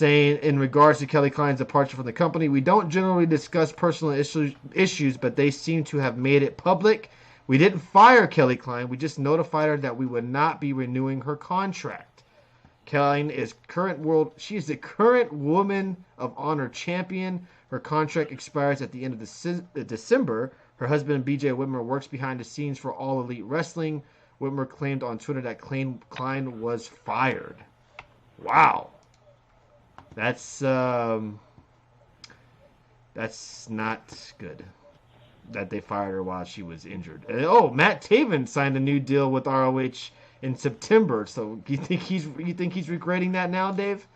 saying in regards to Kelly Klein's departure from the company, we don't generally discuss personal issues, but they seem to have made it public. We didn't fire Kelly Klein. We just notified her that we would not be renewing her contract. Klein is she is the current Woman of Honor champion. Her contract expires at the end of December. Her husband, BJ Whitmer, works behind the scenes for All Elite Wrestling. Whitmer claimed on Twitter that Klein was fired. Wow. That's not good that they fired her while she was injured. Matt Taven signed a new deal with ROH in September. So you think he's regretting that now, Dave?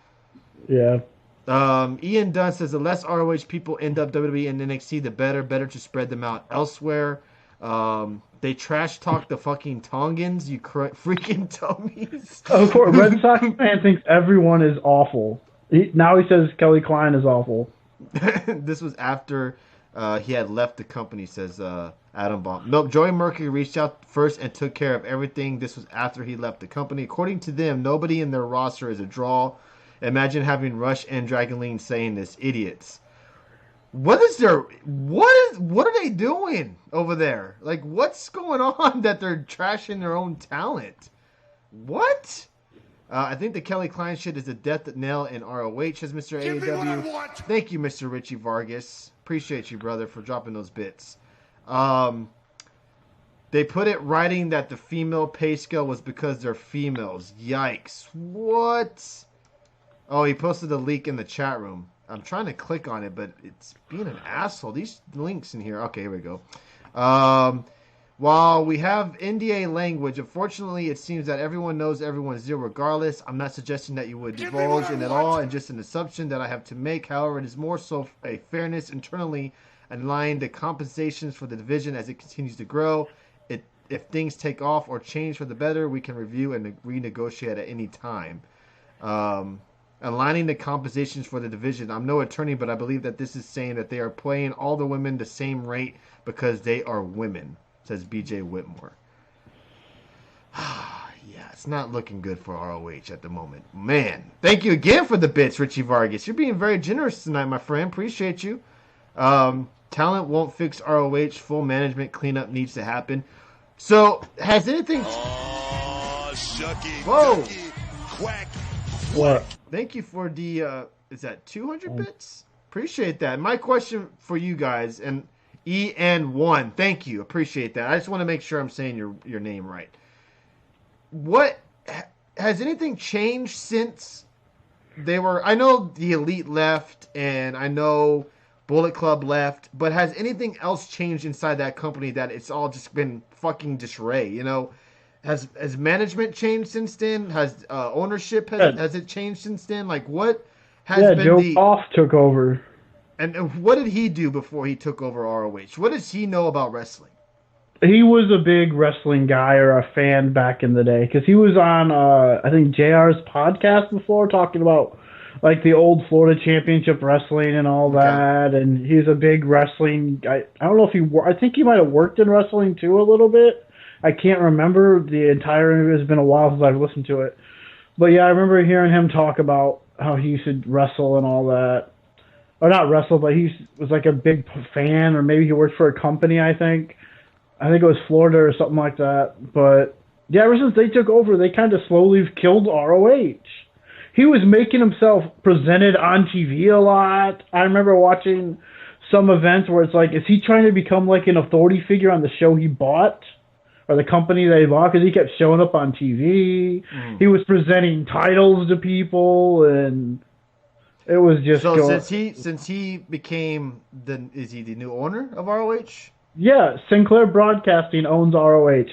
Yeah. Ian Dunn says the less ROH people end up WWE and NXT, the better to spread them out elsewhere. They trash talk the fucking Tongans, you freaking dummies. Of course, Red Sox fan thinks everyone is awful. Now he says Kelly Klein is awful. This was after he had left the company, says Adam Baum. Nope, Joey Mercury reached out first and took care of everything. This was after he left the company. According to them, nobody in their roster is a draw. Imagine having Rush and Dragon Lee saying this, idiots. What are they doing over there? Like, what's going on that they're trashing their own talent? What? I think the Kelly Klein shit is a death knell in ROH, says Mr. AEW. Thank you, Mr. Richie Vargas. Appreciate you, brother, for dropping those bits. They put it writing that the female pay scale was because they're females. Yikes. What? Oh, he posted a leak in the chat room. I'm trying to click on it, but it's being an asshole. These links in here. Okay, here we go. While we have NDA language, unfortunately, it seems that everyone knows everyone's deal regardless. I'm not suggesting that you would divulge in at all, and just an assumption that I have to make. However, it is more so a fairness internally and align the compensations for the division as it continues to grow. If things take off or change for the better, we can review and renegotiate at any time. Aligning the compensations for the division. I'm no attorney, but I believe that this is saying that they are paying all the women the same rate because they are women, says BJ Whitmore. Yeah, it's not looking good for ROH at the moment. Man, thank you again for the bits, Richie Vargas. You're being very generous tonight, my friend. Appreciate you. Talent won't fix ROH. Full management cleanup needs to happen. So, has anything... Oh, shucky, whoa. ducky, quack. What? Thank you for the, is that 200 bits? Appreciate that. My question for you guys, and EN1, thank you. Appreciate that. I just want to make sure I'm saying your name right. What, has anything changed since they were, I know the Elite left, and I know Bullet Club left, but has anything else changed inside that company that it's all just been fucking disarray, you know? Has management changed since then? Has ownership has it changed since then? Like, what has been Joe Koff took over. And what did he do before he took over ROH? What does he know about wrestling? He was a big wrestling guy or a fan back in the day because he was on I think JR's podcast before talking about like the old Florida Championship Wrestling and all that, and he's a big wrestling guy. I don't know if I think he might have worked in wrestling too a little bit. I can't remember the entire interview. It's been a while since I've listened to it. But yeah, I remember hearing him talk about how he used to wrestle and all that. Or not wrestle, but he was like a big fan, or maybe he worked for a company, I think. I think it was Florida or something like that. But yeah, ever since they took over, they kind of slowly killed ROH. He was making himself presented on TV a lot. I remember watching some events where it's like, is he trying to become like an authority figure on the show he bought? Or the company that he bought, because he kept showing up on TV. He was presenting titles to people, and it was just since he became is he the new owner of ROH? Yeah, Sinclair Broadcasting owns ROH.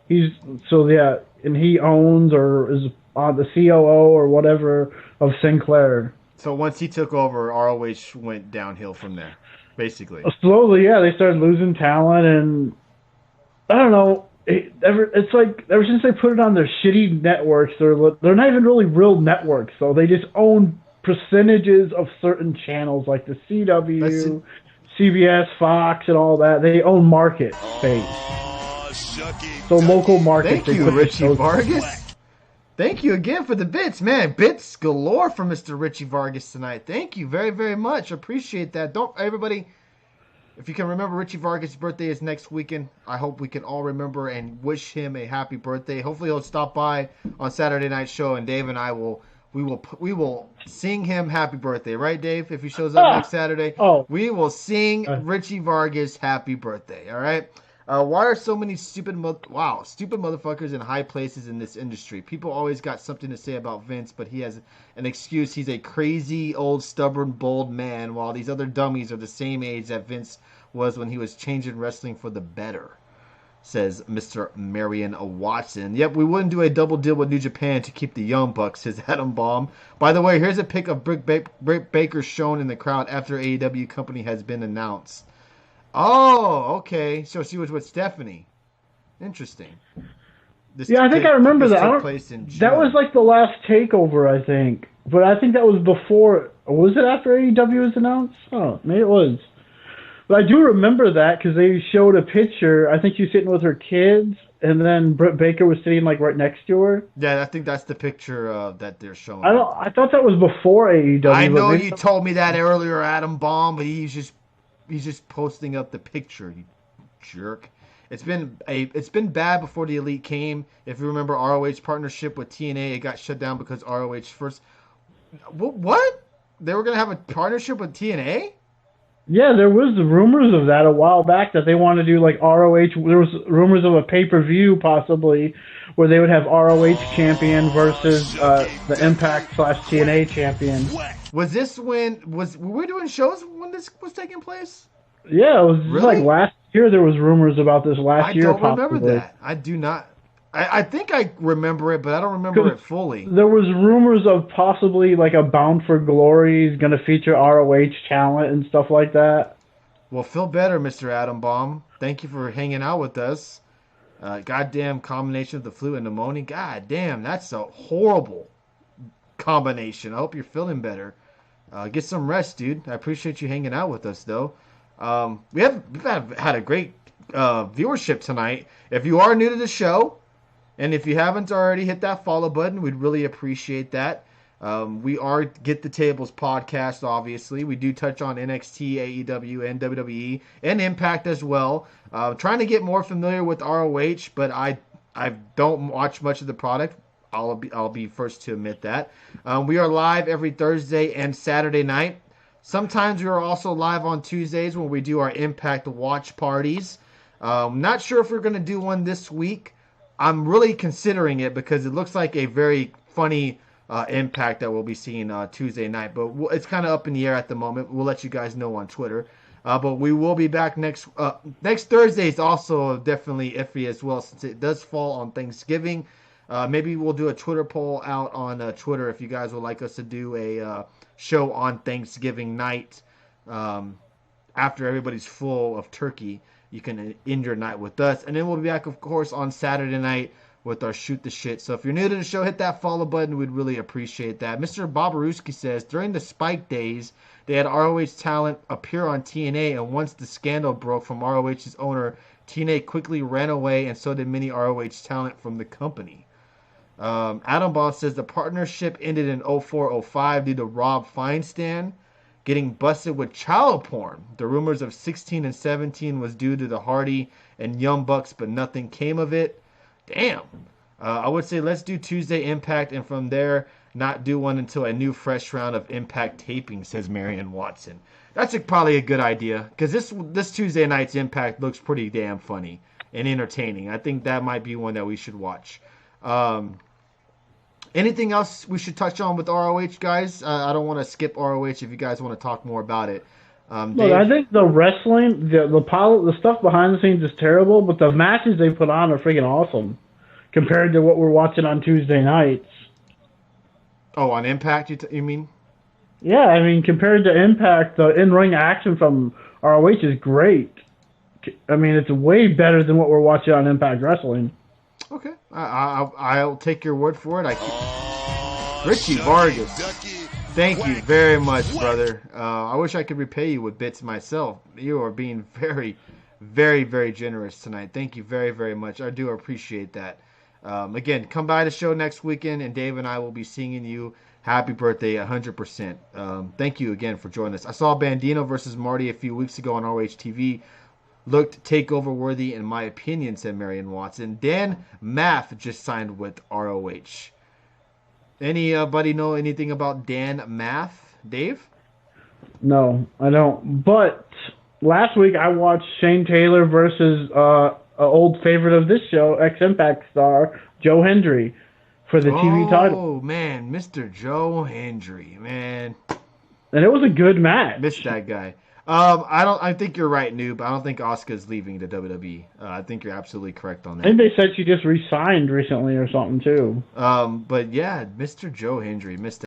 And he owns or is the COO or whatever of Sinclair. So once he took over, ROH went downhill from there, basically. Slowly, yeah, they started losing talent, and I don't know. It's like ever since they put it on their shitty networks, they're not even really real networks. So they just own percentages of certain channels like the CW, CBS, Fox, and all that. They own market space. So local markets. Thank you, Richie Vargas. Thank you again for the bits, man. Bits galore from Mr. Richie Vargas tonight. Thank you very, very much. Appreciate that. Don't everybody, if you can remember, Richie Vargas' birthday is next weekend. I hope we can all remember and wish him a happy birthday. Hopefully, he'll stop by on Saturday night show, and Dave and I we will sing him happy birthday, right, Dave? If he shows up next Saturday, Oh. we will sing Richie Vargas happy birthday. All right. Why are so many stupid motherfuckers in high places in this industry? People always got something to say about Vince, but he has an excuse. He's a crazy, old, stubborn, bold man, while these other dummies are the same age that Vince was when he was changing wrestling for the better, says Mr. Marion Watson. Yep, we wouldn't do a double deal with New Japan to keep the Young Bucks, says Adam Baum. By the way, here's a pic of Britt Baker shown in the crowd after AEW company has been announced. Oh, okay. So she was with Stephanie. Interesting. I think I remember that. Took place in June. That was like the last takeover, I think. But I think that was before. Was it after AEW was announced? Oh, maybe it was. But I do remember that because they showed a picture. I think she was sitting with her kids, and then Britt Baker was sitting like right next to her. Yeah, I think that's the picture that they're showing. I thought that was before AEW. I know you told me that earlier, Adam Baum, but he's just posting up the picture, you jerk. It's been bad before the Elite came. If you remember ROH partnership with TNA, it got shut down because ROH first. What? They were gonna have a partnership with TNA? Yeah, there was rumors of that a while back that they wanted to do like ROH. There was rumors of a pay-per-view possibly where they would have ROH champion versus the Impact/TNA champion. Was this when were we doing shows when this was taking place? Yeah, it was Really? like last year. There was rumors about this last year. I don't remember that. I do not. I think I remember it, but I don't remember it fully. There was rumors of possibly like a Bound for Glory is going to feature ROH talent and stuff like that. Well, feel better, Mr. Adam Baum. Thank you for hanging out with us. Goddamn combination of the flu and pneumonia. Goddamn, that's a horrible combination. I hope you're feeling better. Get some rest, dude. I appreciate you hanging out with us, though. We've had a great viewership tonight. If you are new to the show, and if you haven't already, hit that follow button. We'd really appreciate that. We are Get the Tables podcast, obviously. We do touch on NXT, AEW, and WWE, and Impact as well. Trying to get more familiar with ROH, but I don't watch much of the product. I'll be first to admit that. We are live every Thursday and Saturday night. Sometimes we are also live on Tuesdays when we do our Impact watch parties. Not sure if we're going to do one this week. I'm really considering it because it looks like a very funny Impact that we'll be seeing Tuesday night. But it's kind of up in the air at the moment. We'll let you guys know on Twitter. But we will be back next Thursday. Is also definitely iffy as well since it does fall on Thanksgiving. Maybe we'll do a Twitter poll out on Twitter if you guys would like us to do a show on Thanksgiving night after everybody's full of turkey. You can end your night with us. And then we'll be back, of course, on Saturday night with our Shoot the Shit. So if you're new to the show, hit that follow button. We'd really appreciate that. Mr. Bobarewski says, during the Spike days, they had ROH talent appear on TNA, and once the scandal broke from ROH's owner, TNA quickly ran away, and so did many ROH talent from the company. Adam Baum says the partnership ended in 04-05 due to Rob Feinstein getting busted with child porn. The rumors of 16 and 17 was due to the Hardy and Young Bucks, but nothing came of it. Damn. I would say let's do Tuesday Impact, and from there, not do one until a new fresh round of Impact taping, says Marion Watson. That's probably a good idea, because this Tuesday night's Impact looks pretty damn funny and entertaining. I think that might be one that we should watch. Anything else we should touch on with ROH, guys? I don't want to skip ROH if you guys want to talk more about it. Look, I think the wrestling, the stuff behind the scenes is terrible, but the matches they put on are freaking awesome compared to what we're watching on Tuesday nights. Oh, on Impact, you mean? Yeah, I mean, compared to Impact, the in-ring action from ROH is great. I mean, it's way better than what we're watching on Impact Wrestling. Okay, I'll take your word for it. Richie Vargas, thank you very much, brother. I wish I could repay you with bits myself. You are being very, very, very generous tonight. Thank you very, very much. I do appreciate that. Again, come by the show next weekend, and Dave and I will be singing you happy birthday 100%. Thank you again for joining us. I saw Bandino versus Marty a few weeks ago on ROH TV. Looked takeover worthy, in my opinion, said Marion Watson. Dan Math just signed with ROH. Anybody know anything about Dan Math? Dave? No, I don't. But last week I watched Shane Taylor versus an old favorite of this show, ex-Impact star, Joe Hendry, for the TV title. Oh, man, Mr. Joe Hendry, man. And it was a good match. Missed that guy. I think you're right, Noob. I don't think Asuka's leaving the WWE. I think you're absolutely correct on I think that. they said she just re-signed recently or something, too. But yeah, Mr. Joe Hendry, missed